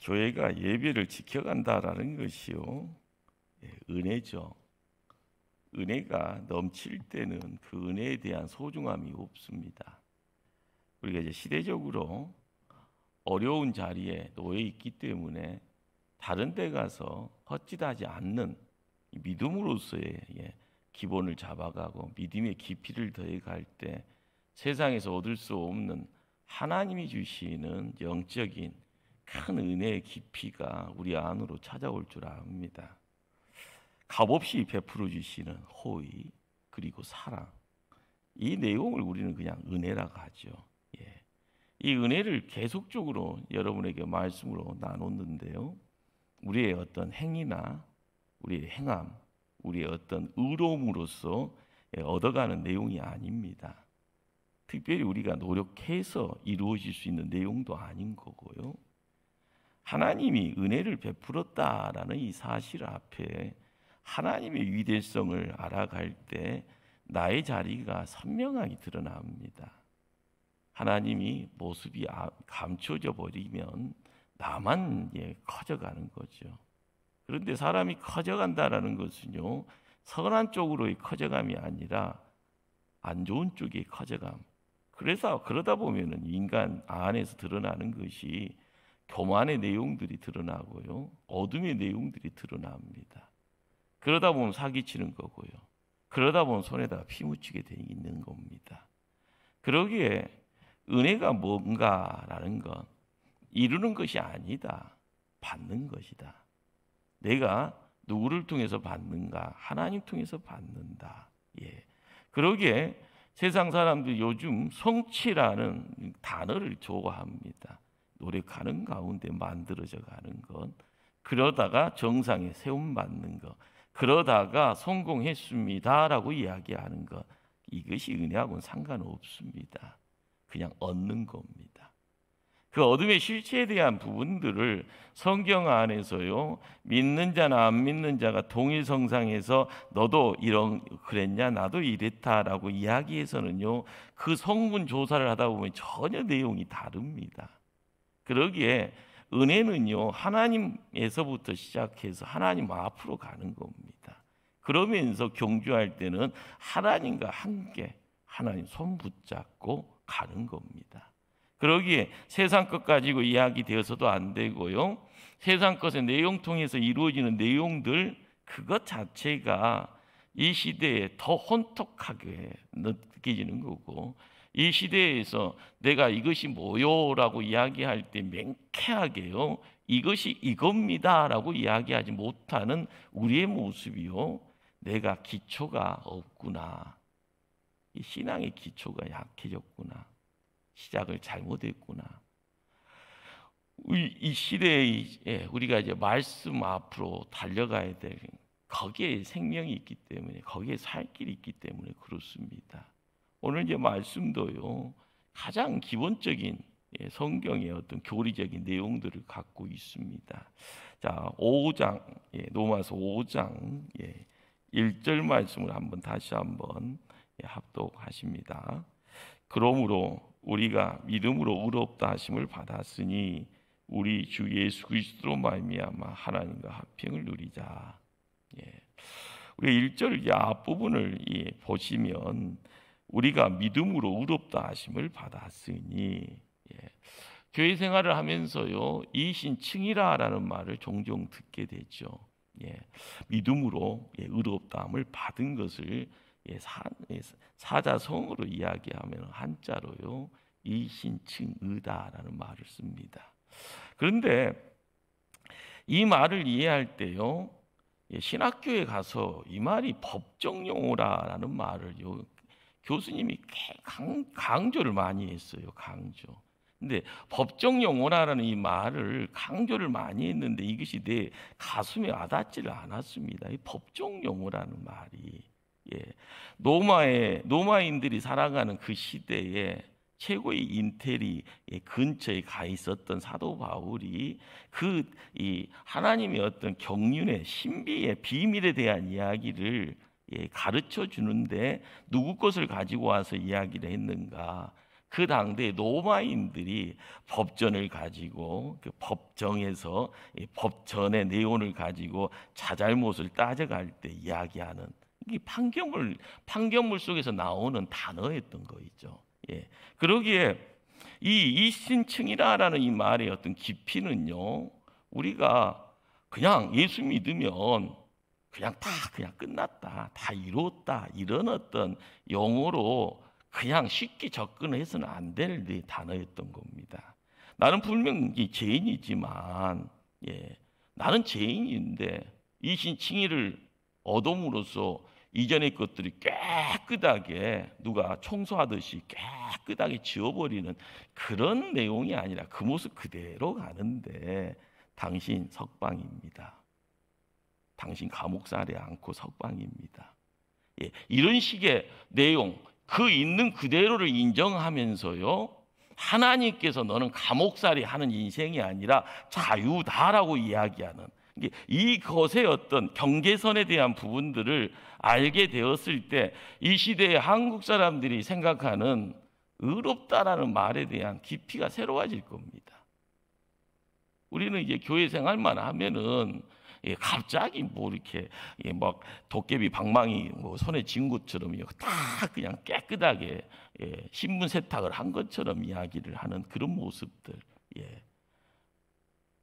교회가 예배를 지켜간다라는 것이요, 은혜죠. 은혜가 넘칠 때는 그 은혜에 대한 소중함이 없습니다. 우리가 이제 시대적으로 어려운 자리에 놓여 있기 때문에 다른 데 가서 헛짓하지 않는 믿음으로서의 기본을 잡아가고 믿음의 깊이를 더해갈 때 세상에서 얻을 수 없는 하나님이 주시는 영적인 큰 은혜의 깊이가 우리 안으로 찾아올 줄 압니다. 값없이 베풀어 주시는 호의 그리고 사랑, 이 내용을 우리는 그냥 은혜라고 하죠. 이 은혜를 계속적으로 여러분에게 말씀으로 나눴는데요, 우리의 어떤 행위나 우리의 행함, 우리의 어떤 의로움으로써 얻어가는 내용이 아닙니다. 특별히 우리가 노력해서 이루어질 수 있는 내용도 아닌 거고요. 하나님이 은혜를 베풀었다라는 이 사실 앞에 하나님의 위대성을 알아갈 때 나의 자리가 선명하게 드러납니다. 하나님이 모습이 감춰져 버리면 나만 커져가는 거죠. 그런데 사람이 커져간다라는 것은요, 선한 쪽으로의 커져감이 아니라 안 좋은 쪽의 커져감. 그래서 그러다 보면은 인간 안에서 드러나는 것이 교만의 내용들이 드러나고요, 어둠의 내용들이 드러납니다. 그러다 보면 사기치는 거고요, 그러다 보면 손에다가 피 묻히게 돼 있는 겁니다. 그러기에 은혜가 뭔가라는 건 이루는 것이 아니다, 받는 것이다. 내가 누구를 통해서 받는가? 하나님 통해서 받는다. 그러기에 세상 사람들이 요즘 성취라는 단어를 좋아합니다. 노력하는 가운데 만들어져 가는 것, 그러다가 정상에 세움받는 것, 그러다가 성공했습니다라고 이야기하는 것, 이것이 은혜하고는 상관없습니다. 그냥 얻는 겁니다. 그 어둠의 실체에 대한 부분들을 성경 안에서요, 믿는 자나 안 믿는 자가 동일성상에서 너도 그랬냐, 나도 이랬다라고 이야기해서는요, 그 성분 조사를 하다 보면 전혀 내용이 다릅니다. 그러기에 은혜는요, 하나님에서부터 시작해서 하나님 앞으로 가는 겁니다. 그러면서 경주할 때는 하나님과 함께 하나님 손 붙잡고 가는 겁니다. 그러기에 세상 것 가지고 이야기되어서도 안 되고요, 세상 것의 내용 통해서 이루어지는 내용들, 그것 자체가 이 시대에 더 혼탁하게 느껴지는 거고, 이 시대에서 내가 이것이 뭐요라고 이야기할 때 맹쾌하게요, 이것이 이겁니다라고 이야기하지 못하는 우리의 모습이요, 내가 기초가 없구나, 이 신앙의 기초가 약해졌구나, 시작을 잘못했구나. 이 시대에 우리가 이제 말씀 앞으로 달려가야 될, 거기에 생명이 있기 때문에, 거기에 살 길이 있기 때문에 그렇습니다. 오늘 이제 말씀도요, 가장 기본적인 성경의 어떤 교리적인 내용들을 갖고 있습니다. 자, 5장, 로마서 5장 1절 말씀을 다시 한번 합독하십니다. 그러므로 우리가 믿음으로 의롭다 하심을 받았으니 우리 주 예수 그리스도로 말미암아 하나님과 화평을 누리자. 우리 1절 앞부분을 보시면 우리가 믿음으로 의롭다 하심을 받았으니, 교회 생활을 하면서요, 이신칭이라라는 말을 종종 듣게 되죠. 믿음으로 의롭다함을 받은 것을 사자성어로 이야기하면 한자로요, 이신칭의다라는 말을 씁니다. 그런데 이 말을 이해할 때요, 신학교에 가서 이 말이 법정 용어라는 말을요, 교수님이 강조를 많이 했어요. 강조. 근데 법정 용어라는 이 말을 강조를 많이 했는데 이것이 내 가슴에 와닿지를 않았습니다. 이 법정 용어라는 말이, 로마인들이 살아가는 그 시대에 최고의 인텔이 근처에 가 있었던 사도 바울이 이 하나님의 어떤 경륜의 신비의 비밀에 대한 이야기를 가르쳐 주는데 누구 것을 가지고 와서 이야기를 했는가? 그 당대 로마인들이 법전을 가지고 그 법정에서 이 법전의 내용을 가지고 자잘못을 따져갈 때 이야기하는 이게 판결문 속에서 나오는 단어였던 거있죠. 예. 그러기에 이 이신층이라라는 이 말의 어떤 깊이는요, 우리가 그냥 예수 믿으면 그냥 끝났다, 다 이뤘다, 이런 어떤 용어로 그냥 쉽게 접근해서는 안 될 단어였던 겁니다. 나는 분명 죄인이지만, 나는 죄인인데 이신칭의를 얻음으로써 이전의 것들이 깨끗하게 누가 청소하듯이 깨끗하게 지워버리는 그런 내용이 아니라 그 모습 그대로 가는데 당신 석방입니다. 당신 감옥살에 않고 석방입니다. 이런 식의 내용, 그 있는 그대로를 인정하면서요, 하나님께서 너는 감옥살이 하는 인생이 아니라 자유다라고 이야기하는 이것의 어떤 경계선에 대한 부분들을 알게 되었을 때 이 시대의 한국 사람들이 생각하는 의롭다라는 말에 대한 깊이가 새로워질 겁니다. 우리는 이제 교회 생활만 하면은 갑자기 뭐 이렇게 막 도깨비 방망이 뭐 손에 쥔 것처럼 다 그냥 깨끗하게 신분 세탁을 한 것처럼 이야기를 하는 그런 모습들.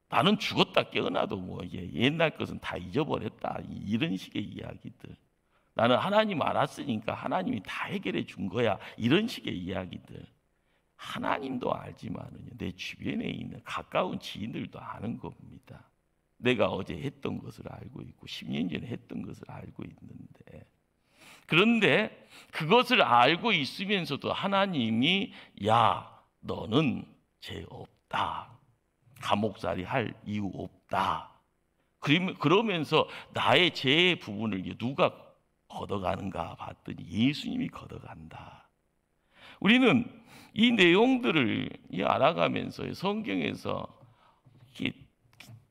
나는 죽었다 깨어나도 뭐 옛날 것은 다 잊어버렸다, 이런 식의 이야기들. 나는 하나님 알았으니까 하나님이 다 해결해 준 거야, 이런 식의 이야기들. 하나님도 알지만은요, 내 주변에 있는 가까운 지인들도 아는 겁니다. 내가 어제 했던 것을 알고 있고 10년 전에 했던 것을 알고 있는데, 그런데 그것을 알고 있으면서도 하나님이 야, 너는 죄 없다, 감옥살이 할 이유 없다. 그러면서 나의 죄의 부분을 누가 걷어가는가 봤더니 예수님이 걷어간다. 우리는 이 내용들을 알아가면서 성경에서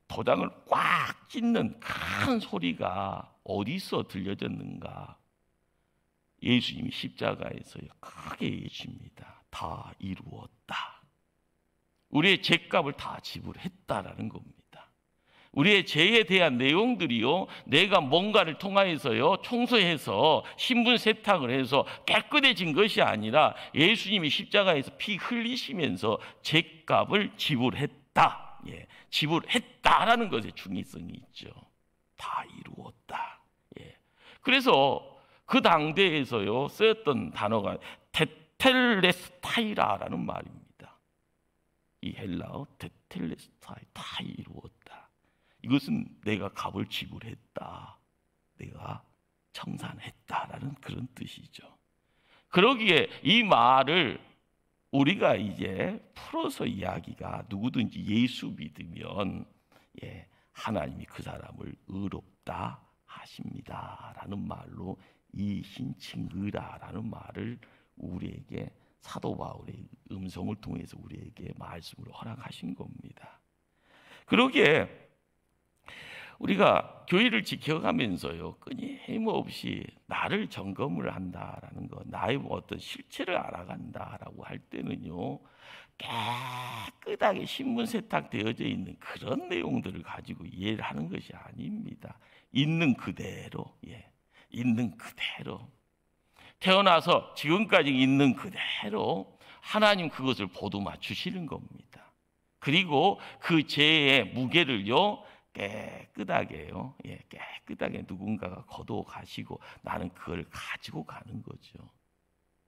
도장을 꽉 찢는 큰 소리가 어디서 들려졌는가? 예수님이 십자가에서 크게 외칩니다. 다 이루었다. 우리의 죄값을 다 지불했다라는 겁니다. 우리의 죄에 대한 내용들이요, 내가 뭔가를 통하여서요 청소해서 신분 세탁을 해서 깨끗해진 것이 아니라 예수님이 십자가에서 피 흘리시면서 죄값을 지불했다. 지불했다라는 것에 중의성이 있죠. 다 이루었다. 그래서 그 당대에서요 쓰였던 단어가 테텔레스타이라라는 말입니다. 이 헬라어 테텔레스타이, 다 이루었다. 이것은 내가 값을 지불했다, 내가 청산했다라는 그런 뜻이죠. 그러기에 이 말을 우리가 이제 풀어서 이야기가, 누구든지 예수 믿으면 하나님이 그 사람을 의롭다 하십니다라는 말로 이 신칭의라라는 말을 우리에게 사도 바울의 음성을 통해서 우리에게 말씀으로 허락하신 겁니다. 그러기에 우리가 교회를 지켜가면서요 끊임없이 나를 점검을 한다라는 것, 나의 어떤 실체를 알아간다라고 할 때는요 깨끗하게 신분 세탁되어져 있는 그런 내용들을 가지고 이해를 하는 것이 아닙니다. 있는 그대로, 있는 그대로 태어나서 지금까지 있는 그대로 하나님 그것을 보듬어 주시는 겁니다. 그리고 그 죄의 무게를요 깨끗하게요, 깨끗하게 누군가가 거두어 가시고 나는 그걸 가지고 가는 거죠.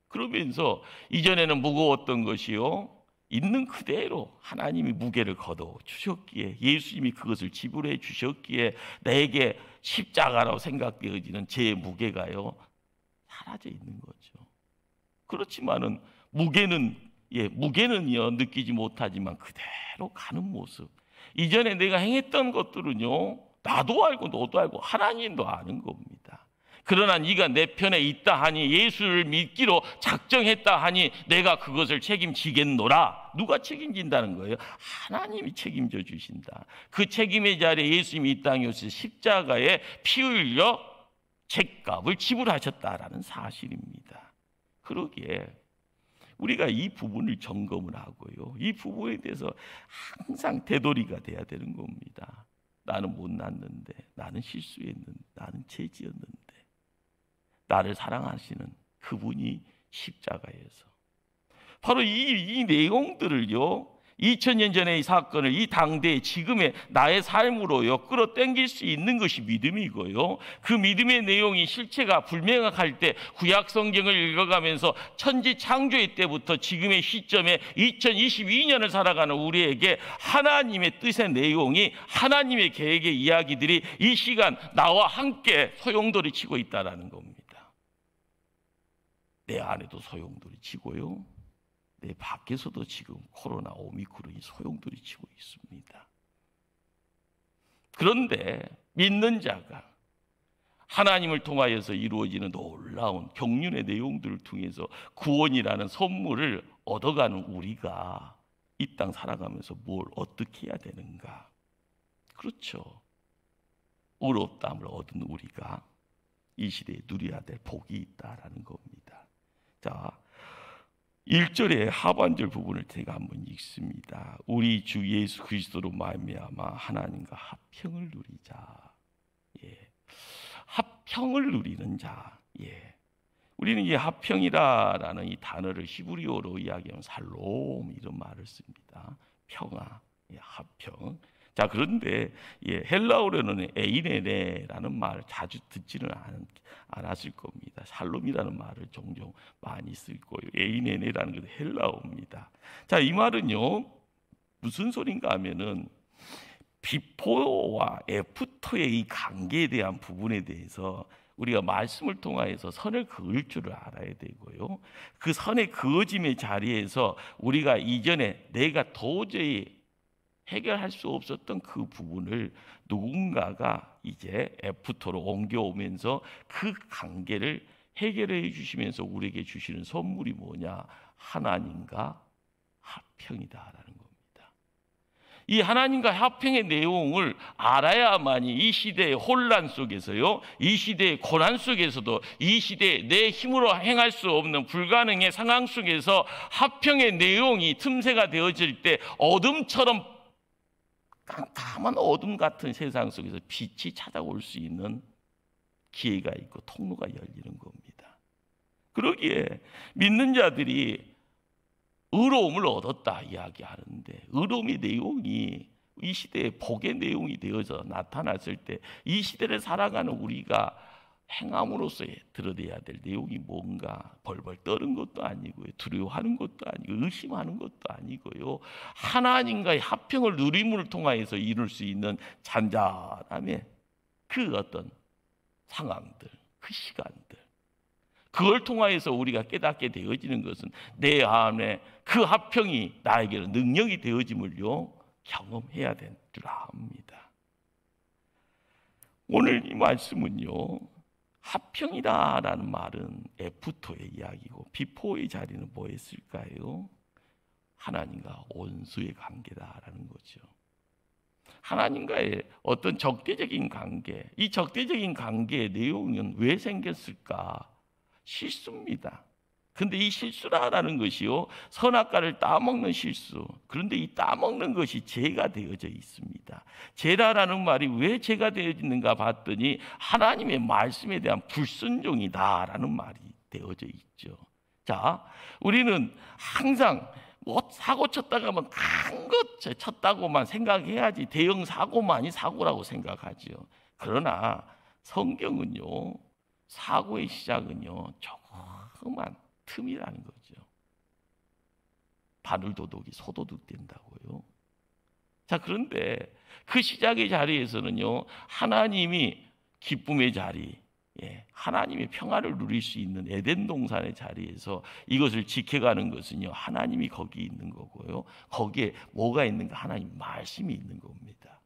그러면서 이전에는 무거웠던 것이요 있는 그대로 하나님이 무게를 거두어 주셨기에, 예수님이 그것을 지불해 주셨기에 내게 십자가라고 생각되어지는 제 무게가요 사라져 있는 거죠. 그렇지만은 무게는요 느끼지 못하지만 그대로 가는 모습. 이전에 내가 행했던 것들은요 나도 알고 너도 알고 하나님도 아는 겁니다. 그러나 네가 내 편에 있다 하니, 예수를 믿기로 작정했다 하니 내가 그것을 책임지겠노라. 누가 책임진다는 거예요? 하나님이 책임져 주신다. 그 책임의 자리에 예수님이 이 땅에 오셔서 십자가에 피 흘려 죄값을 지불하셨다라는 사실입니다. 그러기에 우리가 이 부분을 점검을 하고요, 이 부분에 대해서 항상 되돌이가 돼야 되는 겁니다. 나는 못났는데, 나는 실수했는데, 나는 죄지었는데 나를 사랑하시는 그분이 십자가에서 바로 이 내용들을요, 2000년 전의 이 사건을 이 당대의 지금의 나의 삶으로요 끌어당길 수 있는 것이 믿음이고요, 그 믿음의 내용이 실체가 불명확할 때 구약 성경을 읽어가면서 천지 창조의 때부터 지금의 시점에 2022년을 살아가는 우리에게 하나님의 뜻의 내용이, 하나님의 계획의 이야기들이 이 시간 나와 함께 소용돌이 치고 있다는 겁니다. 내 안에도 소용돌이 치고요, 내 밖에서도 지금 코로나 오미크론이 소용돌이 치고 있습니다. 그런데 믿는 자가 하나님을 통하여서 이루어지는 놀라운 경륜의 내용들을 통해서 구원이라는 선물을 얻어가는 우리가 이 땅 살아가면서 뭘 어떻게 해야 되는가? 그렇죠. 의롭다함을 얻은 우리가 이 시대에 누려야 될 복이 있다라는 겁니다. 자, 1절의 하반절 부분을 제가 한번 읽습니다. 우리 주 예수 그리스도로 말미암아 하나님과 화평을 누리자. 화평을 누리는 자. 우리는 이 화평이라는 이 단어를 히브리어로 이야기하면 살롬 이런 말을 씁니다. 평화, 화평. 자, 그런데 헬라어로는 에이네네라는 말을 자주 듣지는 않았을 겁니다. 샬롬이라는 말을 종종 많이 쓸 거예요. 에이네네라는 것은 헬라어입니다. 자, 이 말은요 무슨 소린가 하면은 비포와 애프터의 이 관계에 대한 부분에 대해서 우리가 말씀을 통하여서 선을 그을 줄을 알아야 되고요, 그 선의 그어짐의 자리에서 우리가 이전에 내가 도저히 해결할 수 없었던 그 부분을 누군가가 이제 애프터로 옮겨오면서 그 관계를 해결해 주시면서 우리에게 주시는 선물이 뭐냐? 하나님과 화평이다라는 겁니다. 이 하나님과 화평의 내용을 알아야만이 이 시대의 혼란 속에서요, 이 시대의 고난 속에서도, 이 시대에 내 힘으로 행할 수 없는 불가능의 상황 속에서 화평의 내용이 틈새가 되어질 때 어둠처럼 깜깜한 어둠 같은 세상 속에서 빛이 찾아올 수 있는 기회가 있고 통로가 열리는 겁니다. 그러기에 믿는 자들이 의로움을 얻었다 이야기하는데, 의로움의 내용이 이 시대의 복의 내용이 되어서 나타났을 때 이 시대를 살아가는 우리가 행함으로써 드러내야 될 내용이 뭔가? 벌벌 떠는 것도 아니고요, 두려워하는 것도 아니고, 의심하는 것도 아니고요, 하나님과의 화평을 누림을 통하여서 이룰 수 있는 잔잔함의 그 어떤 상황들, 그 시간들, 그걸 통하여서 우리가 깨닫게 되어지는 것은 내 안에 그 화평이 나에게는 능력이 되어짐을요 경험해야 될 줄 압니다. 오늘 이 말씀은요, 화평이다라는 말은 애프터의 이야기고 비포의 자리는 뭐였을까요? 하나님과 원수의 관계다라는 거죠. 하나님과의 어떤 적대적인 관계, 이 적대적인 관계의 내용은 왜 생겼을까? 실수입니다. 근데 이 실수라는 것이요, 선악과를 따먹는 실수. 그런데 이 따먹는 것이 죄가 되어져 있습니다. 죄라는 말이 왜 죄가 되어지는가 봤더니 하나님의 말씀에 대한 불순종이다라는 말이 되어져 있죠. 자, 우리는 항상 사고 쳤다가 하면 큰 것 쳤다고만 생각해야지 대형 사고만이 사고라고 생각하죠. 그러나 성경은요, 사고의 시작은요 조그만 틈이라는 거죠. 바늘도둑이 소도둑 된다고요. 자, 그런데 그 시작의 자리에서는요, 하나님이 기쁨의 자리, 하나님의 평화를 누릴 수 있는 에덴 동산의 자리에서 이것을 지켜가는 것은요, 하나님이 거기 있는 거고요, 거기에 뭐가 있는가? 하나님 말씀이 있는 겁니다.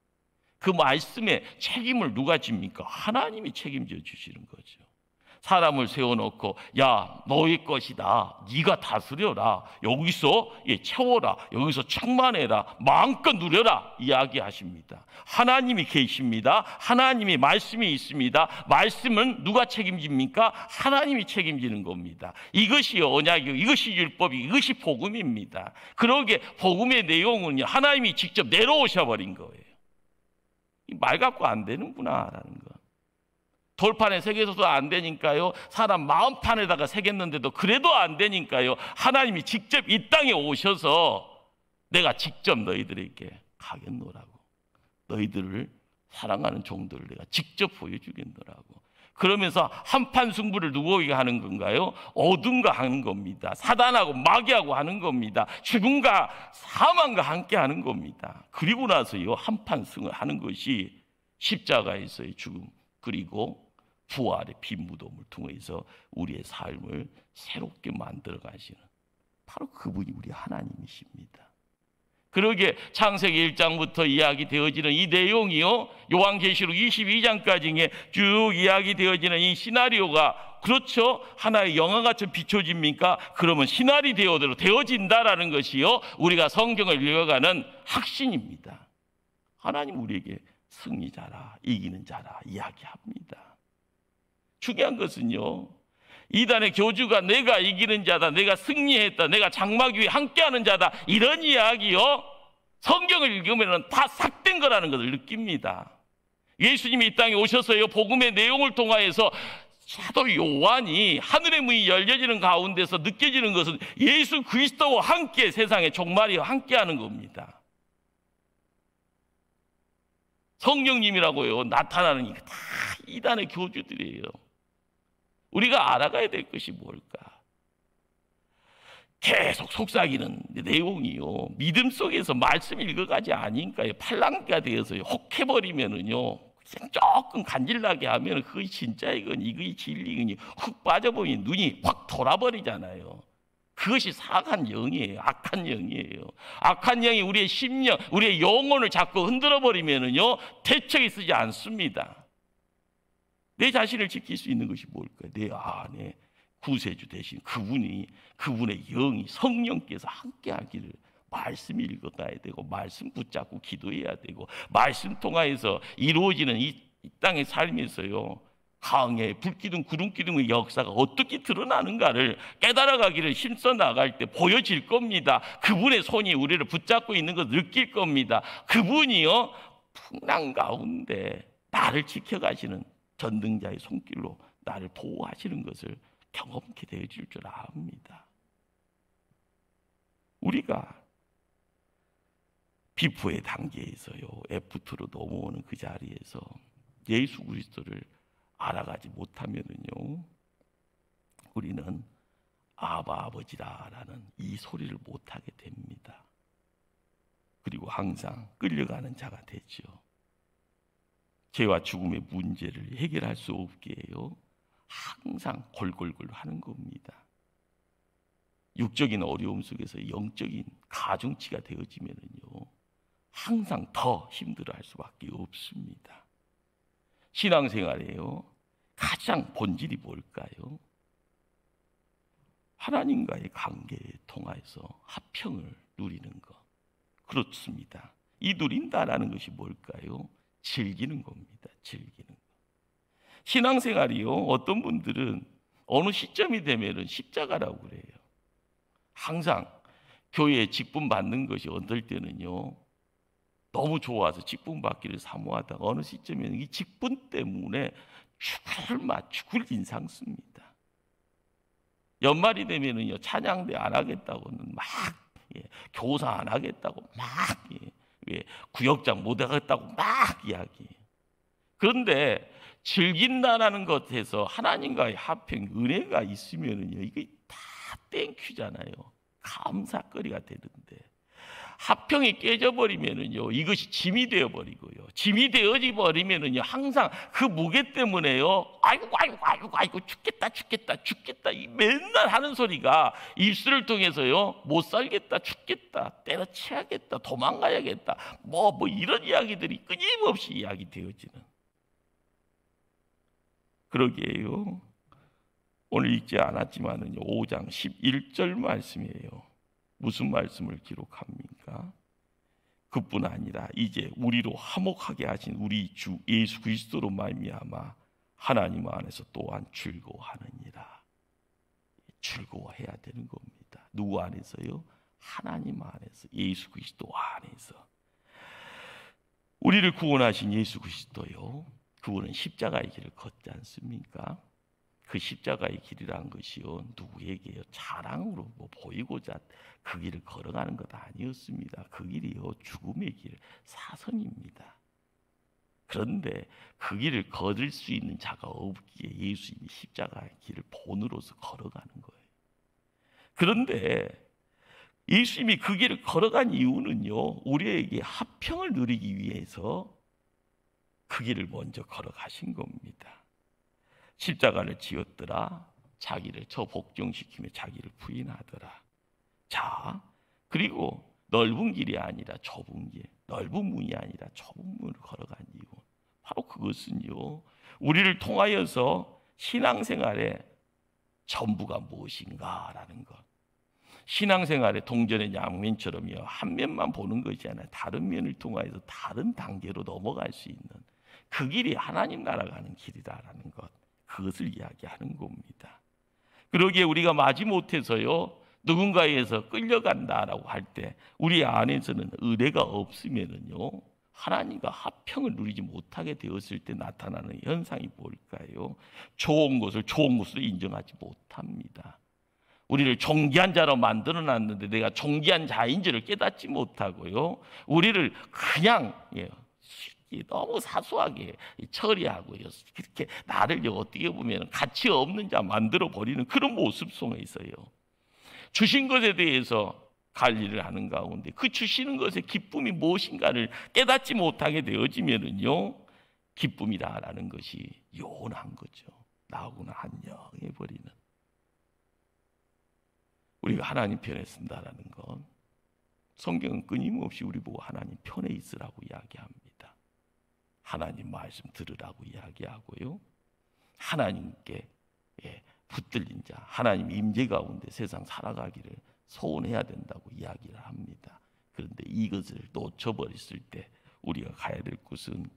그 말씀의 책임을 누가 집니까? 하나님이 책임져 주시는 거죠. 사람을 세워놓고 야 너의 것이다, 네가 다스려라, 여기서 채워라, 여기서 충만해라, 마음껏 누려라 이야기하십니다. 하나님이 계십니다. 하나님이 말씀이 있습니다. 말씀은 누가 책임집니까? 하나님이 책임지는 겁니다. 이것이 언약이고 이것이 율법이, 이것이 복음입니다. 그러게 복음의 내용은 하나님이 직접 내려오셔 버린 거예요. 말 갖고 안 되는구나라는 거. 돌판에 새겨서도 안 되니까요. 사람 마음판에다가 새겼는데도 그래도 안 되니까요. 하나님이 직접 이 땅에 오셔서 내가 직접 너희들에게 가겠노라고, 너희들을 사랑하는 종들을 내가 직접 보여주겠노라고. 그러면서 한판 승부를 누구에게 하는 건가요? 어둠과 하는 겁니다. 사단하고 마귀하고 하는 겁니다. 죽음과 사망과 함께 하는 겁니다. 그리고 나서요 한판 승을 하는 것이 십자가에서의 죽음, 그리고 부활의 빈 무덤을 통해서 우리의 삶을 새롭게 만들어 가시는 바로 그분이 우리 하나님이십니다. 그러게 창세기 1장부터 이야기되어지는 이 내용이요, 요한계시록 22장까지 쭉 이야기되어지는 이 시나리오가 그렇죠, 하나의 영화같이 비춰집니까? 그러면 시나리오대로 되어진다라는 것이요 우리가 성경을 읽어가는 확신입니다. 하나님 우리에게 승리자라, 이기는 자라 이야기합니다. 중요한 것은요, 이단의 교주가 내가 이기는 자다, 내가 승리했다, 내가 장막 위에 함께하는 자다, 이런 이야기요 성경을 읽으면 다 삭된 거라는 것을 느낍니다. 예수님이 이 땅에 오셔서요 복음의 내용을 통하여서 사도 요한이 하늘의 문이 열려지는 가운데서 느껴지는 것은 예수 그리스도와 함께 세상의 종말이 함께하는 겁니다. 성령님이라고요 나타나는 게 다 이단의 교주들이에요. 우리가 알아가야 될 것이 뭘까? 계속 속삭이는 내용이요, 믿음 속에서 말씀 읽어가지 않으니까요 팔랑귀가 되어서 혹해버리면은요 조금 간질나게 하면 그것이 진짜 이것이 진리이니 훅 빠져버리니 눈이 확 돌아버리잖아요. 그것이 사악한 영이에요. 악한 영이에요. 악한 영이 우리의 심령, 우리의 영혼을 자꾸 흔들어버리면은요 대책이 쓰지 않습니다. 내 자신을 지킬 수 있는 것이 뭘까요? 내 안에 구세주 대신 그분의 영이 성령께서 함께 하기를 말씀 읽어가야 되고, 말씀 붙잡고 기도해야 되고, 말씀 통하여서 이루어지는 이 땅의 삶에서요 강에 불기둥 구름기둥의 역사가 어떻게 드러나는가를 깨달아가기를 힘써 나갈 때 보여질 겁니다. 그분의 손이 우리를 붙잡고 있는 것을 느낄 겁니다. 그분이요 풍랑 가운데 나를 지켜가시는 전능자의 손길로 나를 보호하시는 것을 경험케 되어질 줄 압니다. 우리가 비포의 단계에서요 F2로 넘어오는 그 자리에서 예수 그리스도를 알아가지 못하면은요 우리는 아바 아버지라라는 이 소리를 못하게 됩니다. 그리고 항상 끌려가는 자가 되죠. 죄와 죽음의 문제를 해결할 수 없게 해요 항상 골골골 하는 겁니다. 육적인 어려움 속에서 영적인 가중치가 되어지면은요 항상 더 힘들어할 수밖에 없습니다. 신앙생활에요 가장 본질이 뭘까요? 하나님과의 관계에 통해서 화평을 누리는 것. 그렇습니다. 이 누린다라는 것이 뭘까요? 즐기는 겁니다. 즐기는 것. 신앙생활이요 어떤 분들은 어느 시점이 되면은 십자가라고 그래요. 항상 교회에 직분 받는 것이 어떨 때는요 너무 좋아서 직분 받기를 사모하다가 어느 시점에는 이 직분 때문에 죽을 인상 씁니다. 연말이 되면은요 찬양대 안 하겠다고는 막 교사 안 하겠다고 막 구역장 못 하겠다고 막 이야기. 그런데 즐긴다라는 것에서 하나님과의 화평, 은혜가 있으면은요 이게 다 땡큐잖아요. 감사거리가 되는데 화평이 깨져버리면은요 이것이 짐이 되어버리고요. 짐이 되어버리면은요 항상 그 무게 때문에요 아이고 죽겠다 이 맨날 하는 소리가 입술을 통해서요 못 살겠다, 죽겠다, 때려치야겠다, 도망가야겠다 뭐 이런 이야기들이 끊임없이 이야기 되어지는. 그러게요 오늘 읽지 않았지만은요, 5장 11절 말씀이에요. 무슨 말씀을 기록합니까? 그뿐 아니라 이제 우리로 화목하게 하신 우리 주 예수 그리스도로 말미암아 하나님 안에서 또한 즐거워하느니라. 즐거워해야 되는 겁니다. 누구 안에서요? 하나님 안에서, 예수 그리스도 안에서. 우리를 구원하신 예수 그리스도요, 그분은 십자가의 길을 걷지 않습니까? 그 십자가의 길이란 것이요, 누구에게요? 자랑으로 보이고자 그 길을 걸어가는 것 아니었습니다. 그 길이요, 죽음의 길, 사선입니다. 그런데 그 길을 걸을 수 있는 자가 없기에 예수님이 십자가의 길을 본으로서 걸어가는 거예요. 그런데 예수님이 그 길을 걸어간 이유는요, 우리에게 화평을 누리기 위해서 그 길을 먼저 걸어가신 겁니다. 십자가를 지었더라, 자기를 저 복종시키며 자기를 부인하더라. 자, 그리고 넓은 길이 아니라 좁은 길, 넓은 문이 아니라 좁은 문을 걸어간 이유, 바로 그것은요, 우리를 통하여서 신앙생활의 전부가 무엇인가라는 것. 신앙생활의 동전의 양면처럼요, 한 면만 보는 것이 아니라 다른 면을 통하여서 다른 단계로 넘어갈 수 있는 그 길이 하나님 나라 가는 길이다라는 것, 그것을 이야기하는 겁니다. 그러기에 우리가 마지못해서요, 누군가에서 끌려간다라고 할 때 우리 안에서는 은혜가 없으면은요, 하나님과 화평을 누리지 못하게 되었을 때 나타나는 현상이 뭘까요? 좋은 것을 좋은 것으로 인정하지 못합니다. 우리를 존귀한 자로 만들어놨는데 내가 존귀한 자인지를 깨닫지 못하고요, 우리를 그냥 너무 사소하게 처리하고요, 그렇게 나를 어떻게 보면 가치 없는 자 만들어 버리는 그런 모습 속에 있어요. 주신 것에 대해서 관리를 하는 가운데 그 주시는 것의 기쁨이 무엇인가를 깨닫지 못하게 되어지면은요, 기쁨이다라는 것이 요원한 거죠. 나하고는 한영해버리는. 우리가 하나님 편에 쓴다라는 건, 성경은 끊임없이 우리 보고 하나님 편에 있으라고 이야기합니다. 하나님 말씀 들으라고 이야기하고요, 하나님께 붙들린 자, 하나님 임재 가운데 세상 살아가기를 소원해야 된다고 이야기를 합니다. 그런데 이것을 놓쳐버렸을 때 우리가 가야 될 곳은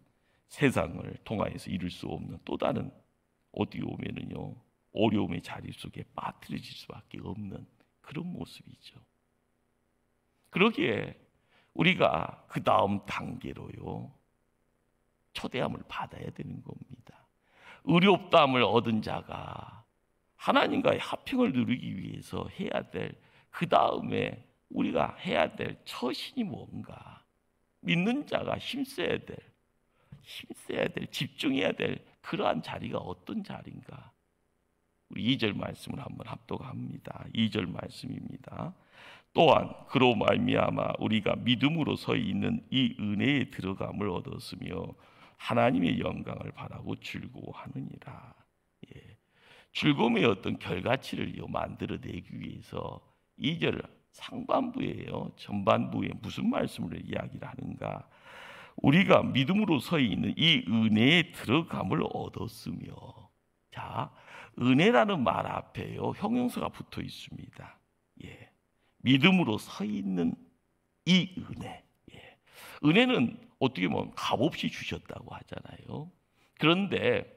세상을 통하여서 이룰 수 없는 또 다른, 어디 오면은요, 어려움의 자리 속에 빠뜨려질 수밖에 없는 그런 모습이죠. 그러기에 우리가 그 다음 단계로요, 초대함을 받아야 되는 겁니다. 의롭다함을 얻은 자가 하나님과의 화평을 누리기 위해서 해야 될, 그 다음에 우리가 해야 될 처신이 뭔가, 믿는 자가 힘써야 될, 집중해야 될 그러한 자리가 어떤 자리인가. 우리 2절 말씀을 한번 합독합니다. 2절 말씀입니다. 또한 그로 말미암아 우리가 믿음으로 서 있는 이 은혜에 들어감을 얻었으며 하나님의 영광을 바라고 즐거워하느니라. 즐거움의 어떤 결과치를 만들어내기 위해서 2절 상반부예요. 전반부에 무슨 말씀을 이야기를 하는가? 우리가 믿음으로 서 있는 이 은혜에 들어감을 얻었으며, 자, 은혜라는 말 앞에요, 형용사가 붙어 있습니다. 믿음으로 서 있는 이 은혜. 은혜는 어떻게 보면 값없이 주셨다고 하잖아요. 그런데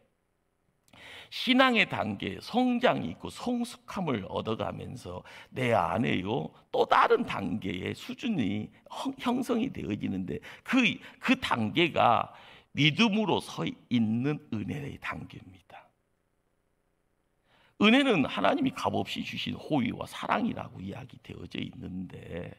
신앙의 단계에 성장이 있고 성숙함을 얻어가면서 내 안에요, 또 다른 단계의 수준이 형성이 되어지는데 그 단계가 믿음으로 서 있는 은혜의 단계입니다. 은혜는 하나님이 값없이 주신 호의와 사랑이라고 이야기되어져 있는데,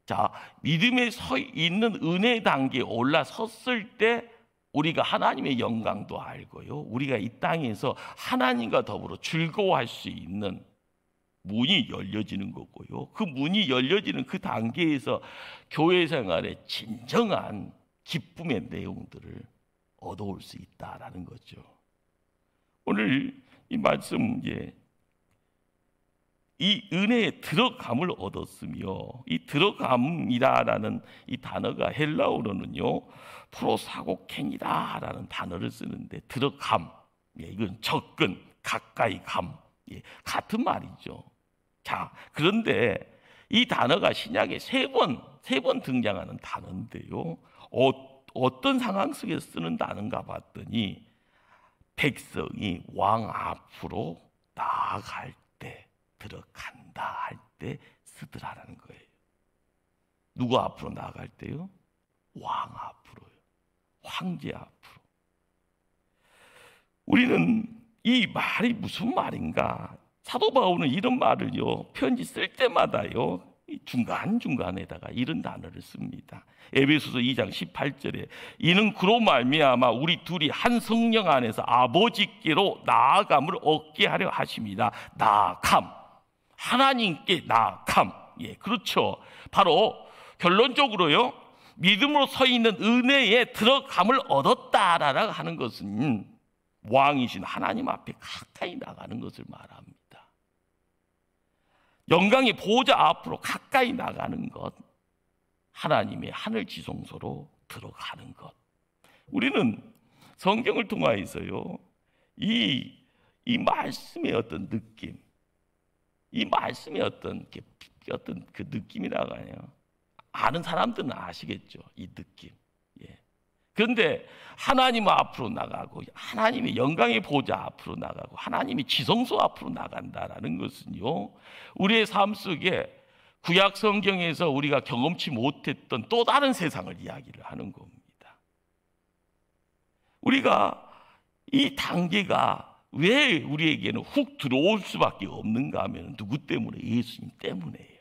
자, 믿음에 서 있는 은혜 단계에 올라섰을 때 우리가 하나님의 영광도 알고요, 우리가 이 땅에서 하나님과 더불어 즐거워할 수 있는 문이 열려지는 거고요, 그 문이 열려지는 그 단계에서 교회 생활의 진정한 기쁨의 내용들을 얻어올 수 있다라는 거죠. 오늘 이 말씀, 이 은혜에 들어감을 얻었으며, 이 들어감이라는 이 단어가 헬라어로는요, 프로사고켄이다라는 단어를 쓰는데, 들어감, 이건 접근, 가까이 감, 예, 같은 말이죠. 자, 그런데 이 단어가 신약에 세 번 등장하는 단어인데요. 어떤 상황 속에서 쓰는 단어인가 봤더니 백성이 왕 앞으로 나아갈 때, 들어간다 할 때 쓰더라라는 거예요. 누구 앞으로 나아갈 때요? 왕 앞으로요. 황제 앞으로. 우리는 이 말이 무슨 말인가? 사도 바울은 이런 말을요, 편지 쓸 때마다요, 중간중간에다가 이런 단어를 씁니다. 에베소서 2장 18절에 이는 그로 말미암아 우리 둘이 한 성령 안에서 아버지께로 나아감을 얻게 하려 하십니다. 나아감, 하나님께 나아감. 예, 그렇죠. 바로 결론적으로요, 믿음으로 서 있는 은혜에 들어감을 얻었다라고 하는 것은 왕이신 하나님 앞에 가까이 나가는 것을 말합니다. 영광의 보호자 앞으로 가까이 나가는 것, 하나님의 하늘 지성소로 들어가는 것. 우리는 성경을 통하여서요, 이 말씀의 어떤 느낌, 이 말씀의 어떤 그 느낌이라고요, 아는 사람들은 아시겠죠, 이 느낌. 예. 그런데 하나님 앞으로 나가고 하나님의 영광의 보좌 앞으로 나가고 하나님의 지성소 앞으로 나간다라는 것은요, 우리의 삶 속에 구약 성경에서 우리가 경험치 못했던 또 다른 세상을 이야기를 하는 겁니다. 우리가 이 단계가 왜 우리에게는 훅 들어올 수밖에 없는가 하면 누구 때문에? 예수님 때문에요.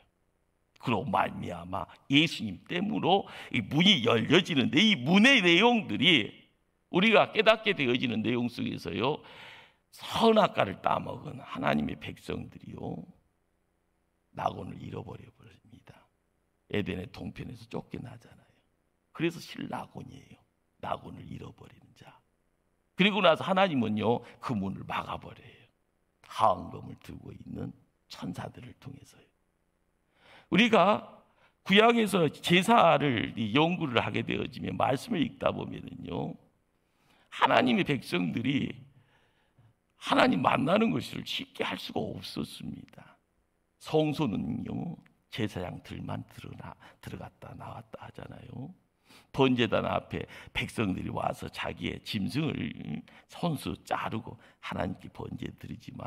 그로 말미암아 예수님 때문으로 이 문이 열려지는데, 이 문의 내용들이 우리가 깨닫게 되어지는 내용 속에서요, 선악과를 따먹은 하나님의 백성들이요, 낙원을 잃어버려 버립니다. 에덴의 동편에서 쫓겨나잖아요. 그래서 실낙원이에요. 낙원을 잃어버리는 자. 그리고 나서 하나님은요, 그 문을 막아버려요. 하왕금을 들고 있는 천사들을 통해서요. 우리가 구약에서 제사를 연구를 하게 되어지면, 말씀을 읽다 보면은요, 하나님의 백성들이 하나님 만나는 것을 쉽게 할 수가 없었습니다. 성소는요, 제사장들만 들어갔다 나왔다 하잖아요. 번제단 앞에 백성들이 와서 자기의 짐승을 손수 자르고 하나님께 번제 드리지만,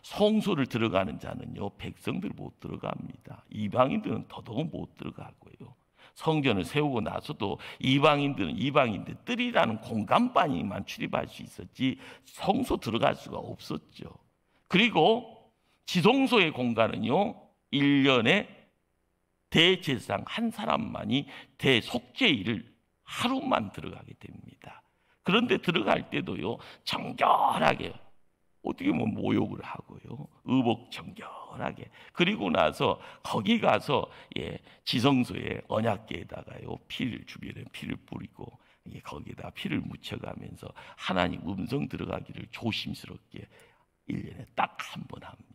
성소를 들어가는 자는요, 백성들 못 들어갑니다. 이방인들은 더더욱 못 들어가고요. 성전을 세우고 나서도 이방인들 뜰이라는 공간반이만 출입할 수 있었지 성소 들어갈 수가 없었죠. 그리고 지성소의 공간은요, 1년에 대제사장 한 사람만이 대속죄일을 하루만 들어가게 됩니다. 그런데 들어갈 때도요, 정결하게, 어떻게 보면 모욕을 하고요, 의복 정결하게, 그리고 나서 거기 가서 지성소의 언약궤에다가요, 피를, 주변에 피를 뿌리고 거기에다 피를 묻혀가면서 하나님 음성 들어가기를 조심스럽게 1년에 딱 한 번 합니다.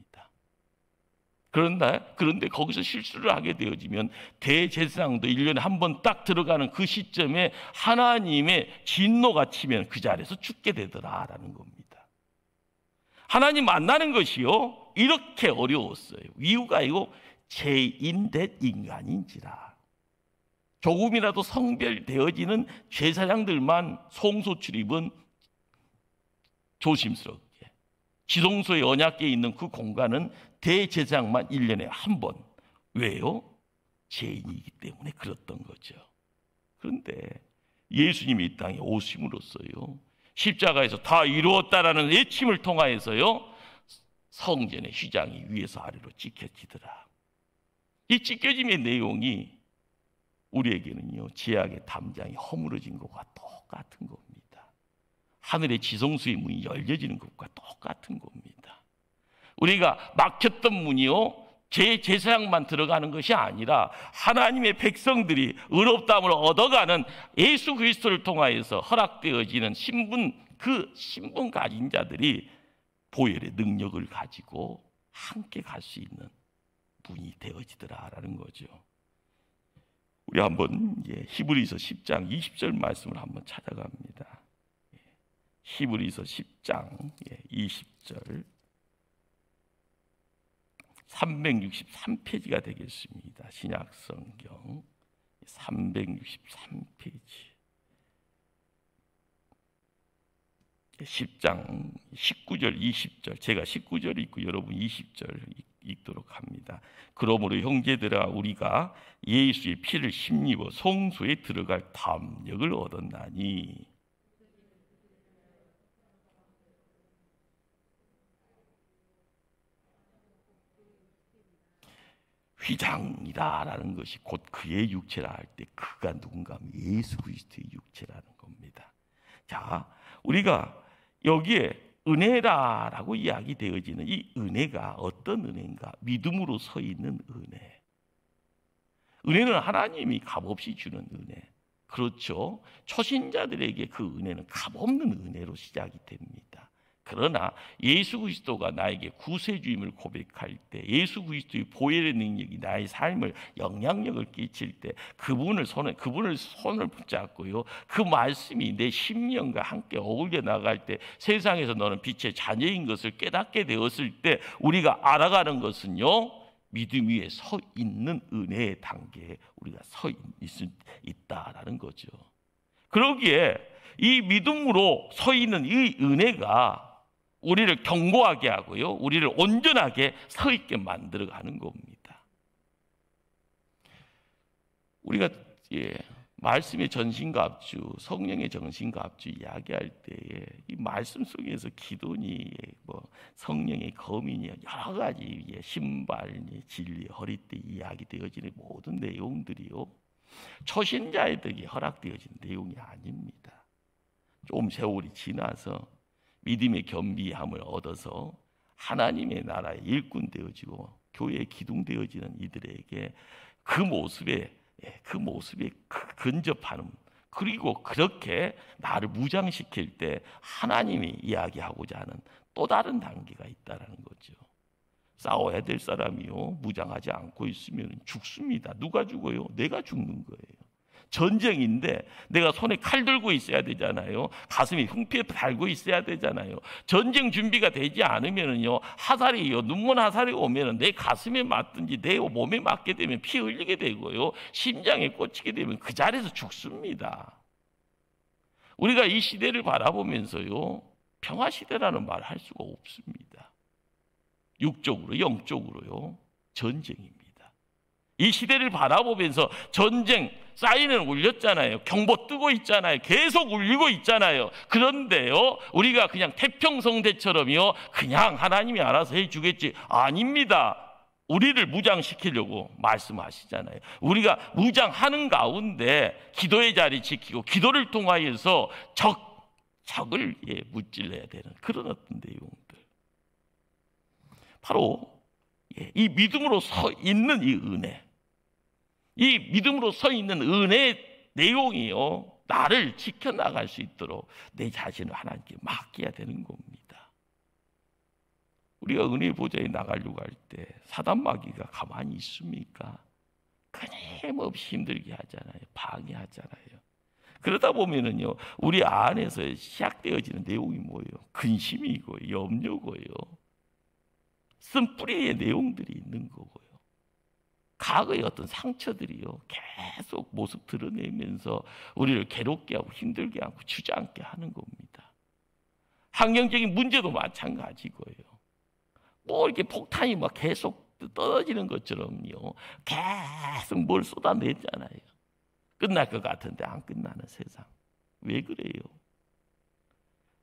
그런데 거기서 실수를 하게 되어지면 대제사장도 1년에 한 번 딱 들어가는 그 시점에 하나님의 진노가 치면 그 자리에서 죽게 되더라라는 겁니다. 하나님 만나는 것이요, 이렇게 어려웠어요. 이유가 이거 죄인된 인간인지라. 조금이라도 성별되어지는 제사장들만 성소 출입은 조심스럽게, 지성소의 언약궤에 있는 그 공간은 대제사장만 1년에 한 번. 왜요? 죄인이기 때문에 그랬던 거죠. 그런데 예수님이 이 땅에 오심으로써요, 십자가에서 다 이루었다라는 외침을 통하여서요, 성전의 휘장이 위에서 아래로 찢겨지더라. 이 찢겨짐의 내용이 우리에게는요, 제약의 담장이 허물어진 것과 똑같은 겁니다. 하늘의 지성소의 문이 열려지는 것과 똑같은 겁니다. 우리가 막혔던 문이요, 제사장만 들어가는 것이 아니라 하나님의 백성들이 의롭다함을 얻어가는 예수 그리스도를 통하여서 허락되어지는 그 신분 가진 자들이 보혈의 능력을 가지고 함께 갈 수 있는 문이 되어지더라라는 거죠. 우리 한번 히브리서 10장 20절 말씀을 한번 찾아갑니다. 히브리서 10장 20절. 363페이지가 되겠습니다. 신약성경 363페이지 10장 19절 20절, 제가 19절 읽고 여러분 20절 읽도록 합니다. 그러므로 형제들아, 우리가 예수의 피를 힘입어 성소에 들어갈 담력을 얻었나니. 휘장이다라는 것이 곧 그의 육체라 할 때 그가 누군가 하면 예수 그리스도의 육체라는 겁니다. 자, 우리가 여기에 은혜라고 이야기되어지는 이 은혜가 어떤 은혜인가? 믿음으로 서 있는 은혜. 은혜는 하나님이 값없이 주는 은혜. 그렇죠. 초신자들에게 그 은혜는 값없는 은혜로 시작이 됩니다. 그러나 예수 그리스도가 나에게 구세주임을 고백할 때, 예수 그리스도의 보혈의 능력이 나의 삶을 영향력을 끼칠 때 그분을 손을 붙잡고요, 그 말씀이 내 심령과 함께 어울려 나갈 때 세상에서 너는 빛의 자녀인 것을 깨닫게 되었을 때 우리가 알아가는 것은요, 믿음 위에 서 있는 은혜의 단계에 우리가 서 있다라는 거죠. 그러기에 이 믿음으로 서 있는 이 은혜가 우리를 견고하게 하고요, 우리를 온전하게 서 있게 만들어가는 겁니다. 우리가 말씀의 전신과 합주, 성령의 전신과 합주 이야기할 때에 이 말씀 속에서 기도니 성령의 검이니 여러 가지 신발니 진리, 허리띠 이야기되어지는 모든 내용들이요, 초신자에게 허락되어진 내용이 아닙니다. 좀 세월이 지나서 믿음의 겸비함을 얻어서 하나님의 나라의 일꾼 되어지고 교회에 기둥되어지는 이들에게 그 모습에 근접하는, 그리고 그렇게 나를 무장시킬 때 하나님이 이야기하고자 하는 또 다른 단계가 있다는 거죠. 싸워야 될 사람이요, 무장하지 않고 있으면 죽습니다. 누가 죽어요? 내가 죽는 거예요. 전쟁인데 내가 손에 칼 들고 있어야 되잖아요. 가슴에 흉피에 달고 있어야 되잖아요. 전쟁 준비가 되지 않으면요, 눈먼 화살이 오면 내 가슴에 맞든지 내 몸에 맞게 되면 피 흘리게 되고요, 심장에 꽂히게 되면 그 자리에서 죽습니다. 우리가 이 시대를 바라보면서요, 평화 시대라는 말을 할 수가 없습니다. 육적으로 영적으로요, 전쟁입니다. 이 시대를 바라보면서 전쟁 사인은 울렸잖아요. 경보 뜨고 있잖아요. 계속 울리고 있잖아요. 그런데요, 우리가 그냥 태평성대처럼요, 그냥 하나님이 알아서 해주겠지, 아닙니다. 우리를 무장시키려고 말씀하시잖아요. 우리가 무장하는 가운데 기도의 자리 지키고 기도를 통하여서 적을 무찔러야 되는 그런 어떤 내용들, 바로 이 믿음으로 서 있는 이 은혜, 이 믿음으로 서 있는 은혜의 내용이요, 나를 지켜나갈 수 있도록 내 자신을 하나님께 맡겨야 되는 겁니다. 우리가 은혜의 보좌에 나가려고 할 때 사단마귀가 가만히 있습니까? 끊임없이 힘들게 하잖아요. 방해하잖아요. 그러다 보면은요, 우리 안에서 시작되어지는 내용이 뭐예요? 근심이고요, 염려고요, 쓴뿌리의 내용들이 있는 거고요, 과거의 어떤 상처들이요, 계속 모습 드러내면서 우리를 괴롭게 하고 힘들게 하고 주저앉게 하는 겁니다. 환경적인 문제도 마찬가지고요. 이렇게 폭탄이 막 계속 떨어지는 것처럼요, 계속 뭘 쏟아내잖아요. 끝날 것 같은데 안 끝나는 세상. 왜 그래요?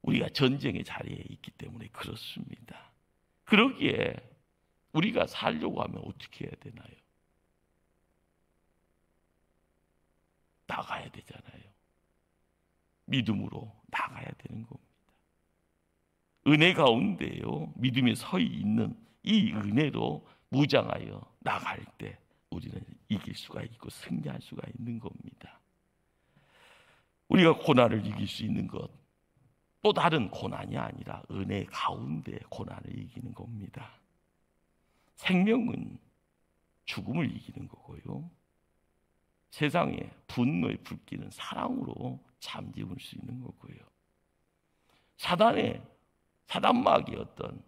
우리가 전쟁의 자리에 있기 때문에 그렇습니다. 그러기에 우리가 살려고 하면 어떻게 해야 되나요? 나가야 되잖아요. 믿음으로 나가야 되는 겁니다. 은혜 가운데요, 믿음에 서 있는 이 은혜로 무장하여 나갈 때 우리는 이길 수가 있고 승리할 수가 있는 겁니다. 우리가 고난을 이길 수 있는 것, 또 다른 고난이 아니라 은혜 가운데 고난을 이기는 겁니다. 생명은 죽음을 이기는 거고요, 세상에 분노의 불길은 사랑으로 잠재울 수 있는 거고요, 사단마귀의 어떤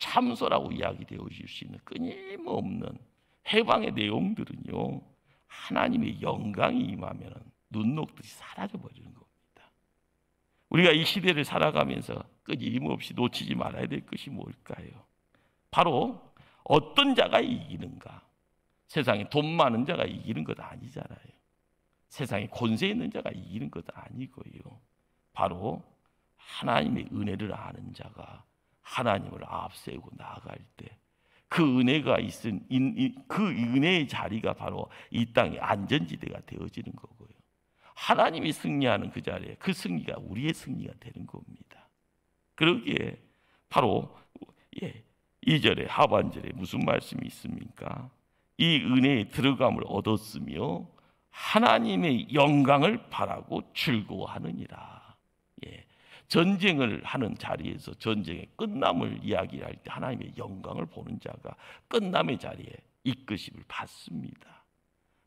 참소라고 이야기되어질 수 있는 끊임없는 해방의 내용들은요, 하나님의 영광이 임하면 눈 녹듯이 사라져 버리는 겁니다. 우리가 이 시대를 살아가면서 끊임없이 놓치지 말아야 될 것이 뭘까요? 바로 어떤 자가 이기는가? 세상에 돈 많은 자가 이기는 것 아니잖아요. 세상에 권세 있는 자가 이기는 것 아니고요. 바로 하나님의 은혜를 아는 자가 하나님을 앞세우고 나아갈 때 그 은혜가 있은 그 은혜의 자리가 바로 이 땅의 안전지대가 되어지는 거고요. 하나님이 승리하는 그 자리에 그 승리가 우리의 승리가 되는 겁니다. 그러기에 바로 2절에 하반절에 무슨 말씀이 있습니까? 이 은혜에 들어감을 얻었으며 하나님의 영광을 바라고 즐거워하느니라. 전쟁을 하는 자리에서 전쟁의 끝남을 이야기할 때 하나님의 영광을 보는 자가 끝남의 자리에 이끄심을 받습니다.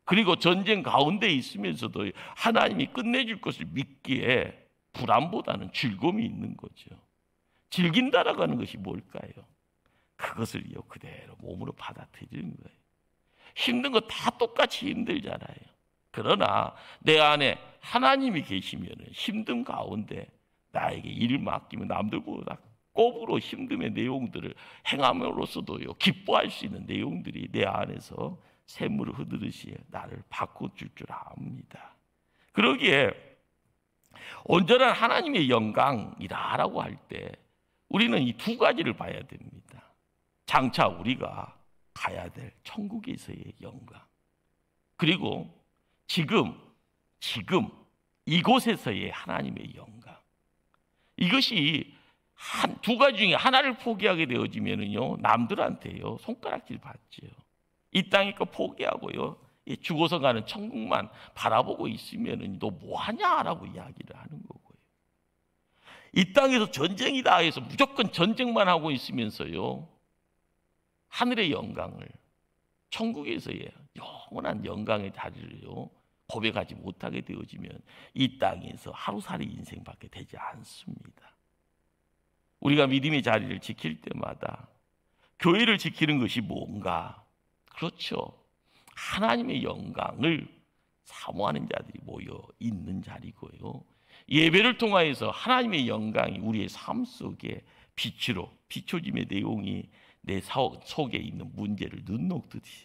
그리고 전쟁 가운데 있으면서도 하나님이 끝내줄 것을 믿기에 불안보다는 즐거움이 있는 거죠. 즐긴다라고 하는 것이 뭘까요? 그것을요 그대로 몸으로 받아들이는 거예요. 힘든 거 다 똑같이 힘들잖아요. 그러나 내 안에 하나님이 계시면 힘든 가운데 나에게 일을 맡기면 남들보다 꼽으로 힘듦의 내용들을 행함으로써도요 기뻐할 수 있는 내용들이 내 안에서 샘물을 흐르듯이 나를 바꿔줄 줄 압니다. 그러기에 온전한 하나님의 영광이라고 할 때 우리는 이 두 가지를 봐야 됩니다. 장차 우리가 가야 될 천국에서의 영광, 그리고 지금 이곳에서의 하나님의 영광. 이것이 두 가지 중에 하나를 포기하게 되어지면은요 남들한테요 손가락질 받지요. 이 땅의 거 포기하고요 죽어서 가는 천국만 바라보고 있으면은 너 뭐하냐라고 이야기를 하는 거고요. 이 땅에서 전쟁이다 해서 무조건 전쟁만 하고 있으면서요 하늘의 영광을, 천국에서의 영원한 영광의 자리를요 고백하지 못하게 되어지면 이 땅에서 하루살이 인생밖에 되지 않습니다. 우리가 믿음의 자리를 지킬 때마다 교회를 지키는 것이 뭔가? 그렇죠. 하나님의 영광을 사모하는 자들이 모여 있는 자리고요. 예배를 통하여서 하나님의 영광이 우리의 삶 속에 빛으로 비춰짐의 내용이 내 속에 있는 문제를 눈녹듯이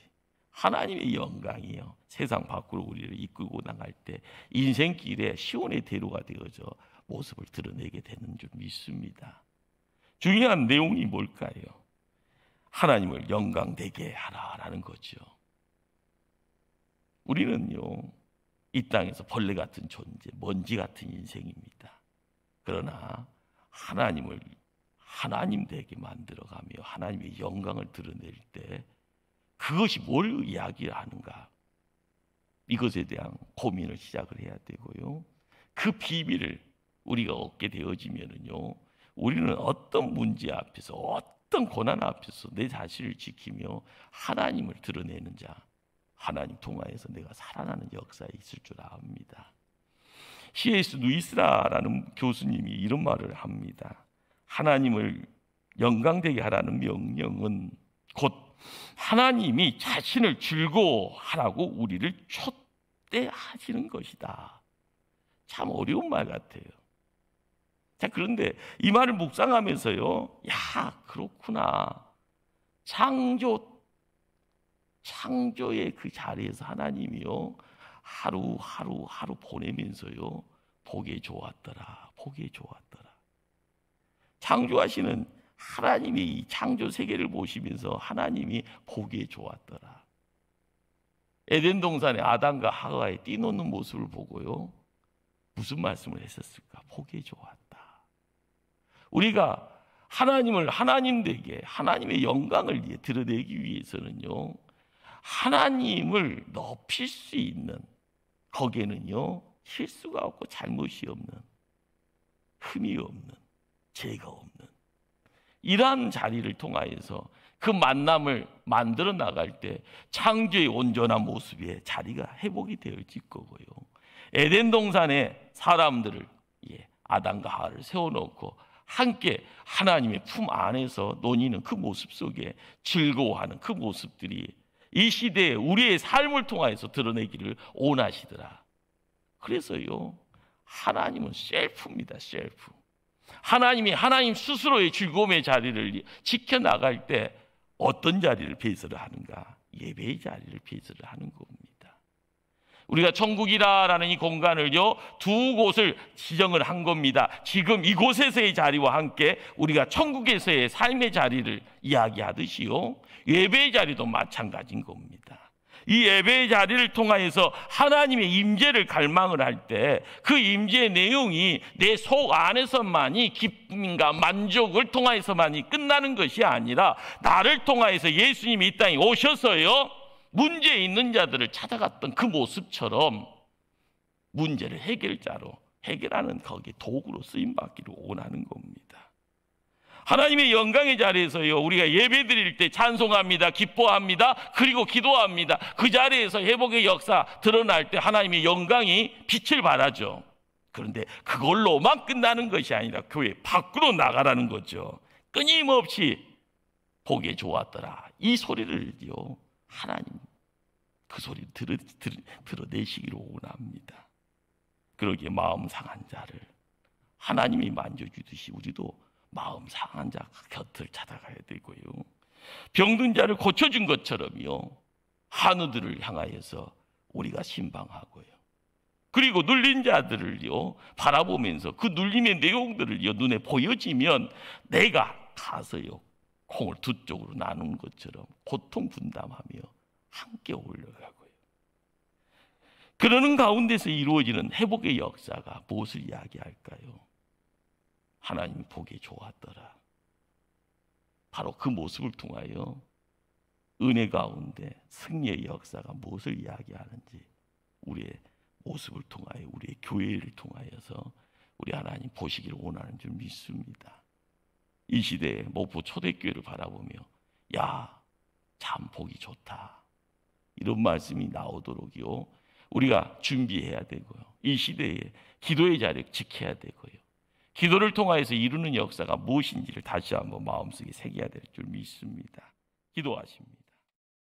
하나님의 영광이요 세상 밖으로 우리를 이끌고 나갈 때 인생길에 시온의 대로가 되어져 모습을 드러내게 되는 줄 믿습니다. 중요한 내용이 뭘까요? 하나님을 영광되게 하라라는 거죠. 우리는요 이 땅에서 벌레 같은 존재, 먼지 같은 인생입니다. 그러나 하나님을 하나님 되게 만들어가며 하나님의 영광을 드러낼 때 그것이 뭘 이야기하는가? 이것에 대한 고민을 시작을 해야 되고요. 그 비밀을 우리가 얻게 되어지면은요, 우리는 어떤 문제 앞에서, 어떤 고난 앞에서 내 자신을 지키며 하나님을 드러내는 자, 하나님 통하여서 내가 살아나는 역사에 있을 줄 압니다. C.S. 루이스라는 교수님이 이런 말을 합니다. 하나님을 영광되게 하라는 명령은 곧 하나님이 자신을 즐거워하라고 우리를 촉대하시는 것이다. 참 어려운 말 같아요. 자, 그런데 이 말을 묵상하면서요, 야, 그렇구나. 창조의 그 자리에서 하나님이요, 하루 보내면서요, 보기에 좋았더라. 창조하시는 하나님이 이 창조 세계를 보시면서 하나님이 보기에 좋았더라. 에덴 동산에 아담과 하와의 뛰노는 모습을 보고요, 무슨 말씀을 했었을까? 보기에 좋았다. 우리가 하나님을 하나님 되게, 하나님의 영광을 드러내기 위해서는요, 하나님을 높일 수 있는, 거기에는요 실수가 없고 잘못이 없는, 흠이 없는, 죄가 없는 이러한 자리를 통하여서 그 만남을 만들어 나갈 때 창조의 온전한 모습의 자리가 회복이 되어질 거고요. 에덴 동산에 사람들을, 아담과 하와를 세워놓고 함께 하나님의 품 안에서 논의는 그 모습 속에 즐거워하는 그 모습들이 이 시대에 우리의 삶을 통해서 드러내기를 원하시더라. 그래서요, 하나님은 셀프입니다. 셀프. 하나님이 하나님 스스로의 즐거움의 자리를 지켜나갈 때 어떤 자리를 배설을 하는가? 예배의 자리를 배설을 하는 겁니다. 우리가 천국이라는 이 공간을요, 두 곳을 지정을 한 겁니다. 지금 이곳에서의 자리와 함께 우리가 천국에서의 삶의 자리를 이야기하듯이요, 예배의 자리도 마찬가지인 겁니다. 이 예배의 자리를 통하여서 하나님의 임재를 갈망을 할 때 그 임재의 내용이 내 속 안에서만이 기쁨과 만족을 통하여서만이 끝나는 것이 아니라 나를 통하여서 예수님이 이 땅에 오셔서요, 문제 있는 자들을 찾아갔던 그 모습처럼 문제를 해결하는 거기에 도구로 쓰임받기를 원하는 겁니다. 하나님의 영광의 자리에서요, 우리가 예배 드릴 때 찬송합니다, 기뻐합니다, 그리고 기도합니다. 그 자리에서 회복의 역사 드러날 때 하나님의 영광이 빛을 발하죠. 그런데 그걸로만 끝나는 것이 아니라 교회 밖으로 나가라는 거죠. 끊임없이 보기에 좋았더라, 이 소리를요, 하나님 그 소리를 들어내시기를 원합니다. 그러기에 마음 상한 자를 하나님이 만져주듯이 우리도 마음 상한 자 곁을 찾아가야 되고요, 병든 자를 고쳐준 것처럼요, 한우들을 향하여서 우리가 신방하고요, 그리고 눌린 자들을요 바라보면서 그 눌림의 내용들을요 눈에 보여지면 내가 가서요 콩을 두 쪽으로 나눈 것처럼 고통 분담하며 함께 올라가고요. 그러는 가운데서 이루어지는 회복의 역사가 무엇을 이야기할까요? 하나님이 보기에 좋았더라. 바로 그 모습을 통하여 은혜 가운데 승리의 역사가 무엇을 이야기하는지 우리의 모습을 통하여, 우리의 교회를 통하여서 우리 하나님 보시기를 원하는 줄 믿습니다. 이 시대에 목포 초대교회를 바라보며 야, 참 보기 좋다, 이런 말씀이 나오도록요 우리가 준비해야 되고요, 이 시대에 기도의 자리를 지켜야 되고요, 기도를 통하여서 이루는 역사가 무엇인지를 다시 한번 마음속에 새겨야 될 줄 믿습니다. 기도하십니다.